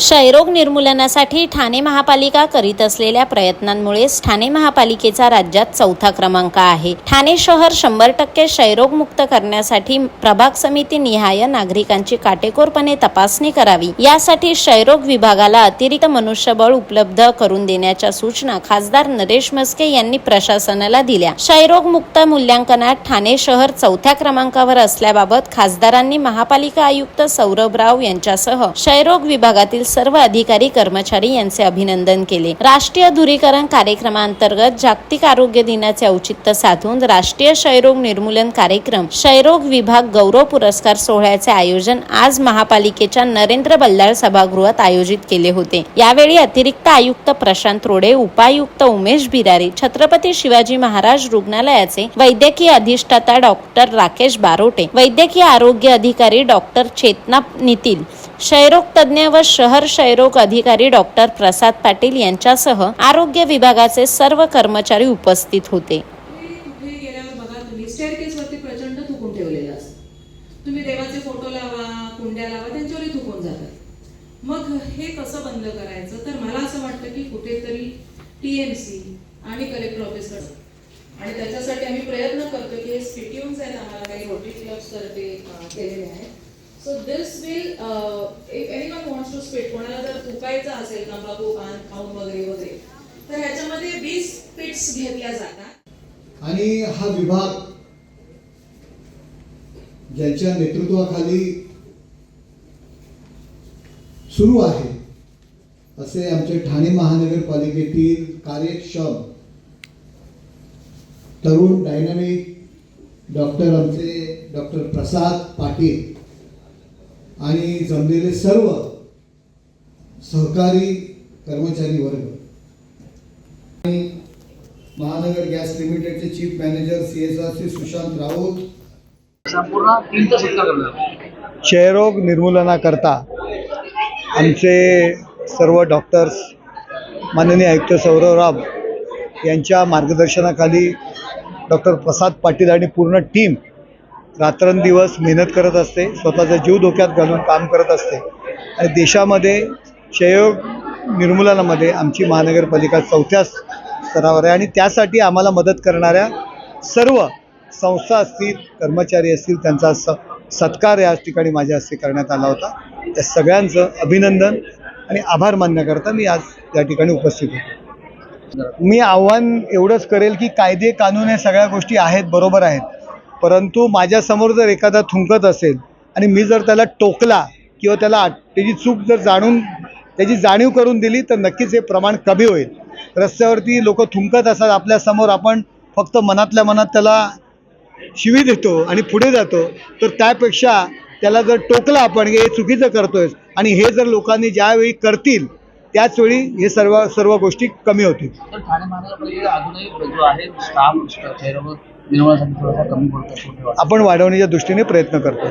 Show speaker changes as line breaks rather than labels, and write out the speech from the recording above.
क्षयरोग निर्मूलनासाठी ठाणे महापालिका करीत असलेल्या प्रयत्नांमुळेच ठाणे महापालिकेचा राज्यात चौथा क्रमांक आहे। ठाणे शहर 100% क्षयरोग मुक्त करण्यासाठी प्रभाग समिती निहाय नागरिकांची काटेकोरपणे तपासणी करावी, यासाठी क्षयरोग विभागाला अतिरिक्त मनुष्यबळ उपलब्ध करून देण्याच्या सूचना खासदार नरेश म्हस्के यांनी प्रशासनाला दिल्या। क्षयरोग मुक्त मूल्यांकनात ठाणे शहर चौथ्या क्रमांकावर असल्याबाबत खासदारांनी महापालिका आयुक्त सौरभ राव यांच्यासह क्षयरोग विभागातील सर्व अधिकारी कर्मचारी यांचे अभिनंदन केले। राष्ट्रीय दूरीकरण कार्यक्रमांतर्गत जागतिक आरोग्य दिनाचे औचित्य साधून राष्ट्रीय क्षयरोग निर्मूलन कार्यक्रम क्षयरोग विभाग गौरव पुरस्कार सोहळ्याचे आयोजन आज महापालिकेच्या नरेंद्र बल्लाळ सभागृहात आयोजित केले होते। यावेळी अतिरिक्त आयुक्त प्रशांत रोडे, उपायुक्त उमेश बिरारी, छत्रपती शिवाजी महाराज रुग्णालयाचे वैद्यकीय अधिष्ठाता डॉक्टर राकेश बारोटे, वैद्यकीय आरोग्य अधिकारी डॉक्टर चेतना नितील, क्षयरोग तज्ञ व शहर क्षयरोग अधिकारी डॉक्टर प्रसाद पाटील यांच्यासह आरोग्य विभागाचे सर्व कर्मचारी उपस्थित होते।
कुठे गेल्यावर बघा तुम्ही स्टेअरकेसवरती प्रचंड थुकून ठेवलेलं असतं। तुम्ही देवाचे फोटो लावा, कुंड्या लावा, त्यांच्यावरही थुकून जातात। मग हे कसं बंद करायचं? तर मला असं वाटतं की कुठेतरी टीएमसी आणि कलेक्टर ऑफिसकडे, आणि त्याच्यासाठी आम्ही प्रयत्न करतो की हे स्पिट्यून्स आहेत, आम्हाला काही रोटरी क्लब्स तर्फे केलेले आहेत। So this will, if anyone wants to spit, कोणाला जर थुकायचं असेल तंबाखू खाऊन वगैरे वगैरे, तर ह्याच्यामध्ये 20 पिट्स घेतल्या जातात।
आणि हा विभाग ज्यांच्या नेतृत्वाखाली सुरू आहे असे आमचे ठाणे महानगरपालिकेतील कार्यक्षम तरुण डायनामिक डॉक्टर प्रसाद पाटील आणि जमलेले सर्व सहकारी कर्मचारी वर्ग आणि महानगर गॅस लिमिटेडचे chief manager CSR Sushant Raut,
क्षयरोग निर्मूलनाकरता आमचे सर्व डॉक्टर्स, माननीय आयुक्त सौरभ राव यांच्या मार्गदर्शनाखाली डॉक्टर प्रसाद पाटील आणि पूर्ण टीम रात्रंदिवस मेहनत करत असते, स्वतःचा जीव धोक्यात घालून काम करत असते आणि देशामध्ये क्षयरोग निर्मूलनामध्ये आमची महानगरपालिका चौथ्या स्तरावर आहे। आणि त्यासाठी आम्हाला मदत करणाऱ्या सर्व संस्था असतील, कर्मचारी असतील, त्यांचा सत्कार या ठिकाणी माझ्या हस्ते करण्यात आला होता। त्या सगळ्यांचं अभिनंदन आणि आभार मानण्याकरता मी आज या ठिकाणी उपस्थित होतो। मी आव्हान एवढंच करेल की कायदे कानून हे सगळ्या गोष्टी आहेत, बरोबर आहेत, परंतु माझ्यासमोर जर एखादा थुंकत असेल आणि मी जर त्याला टोकला किंवा त्याला त्याची चूक जर त्याची जाणीव करून दिली तर नक्कीच हे प्रमाण कमी होईल। रस्त्यावरती लोक थुंकत असतात आपल्यासमोर, आपण फक्त मनातल्या मनात त्याला शिवी देतो आणि पुढे जातो, तर त्यापेक्षा त्याला जर टोकलं आपण हे चुकीचं करतोय आणि हे जर लोकांनी ज्यावेळी करतील त्याचवेळी हे सर्व गोष्टी कमी होतील।
ठाणे महानगरपालिकेचा अजूनही जो आहे स्टाफ क्षयरोग निर्मूलनासाठी थोडासा कमी पडतो,
आपण वाढवण्याच्या दृष्टीने प्रयत्न करतो।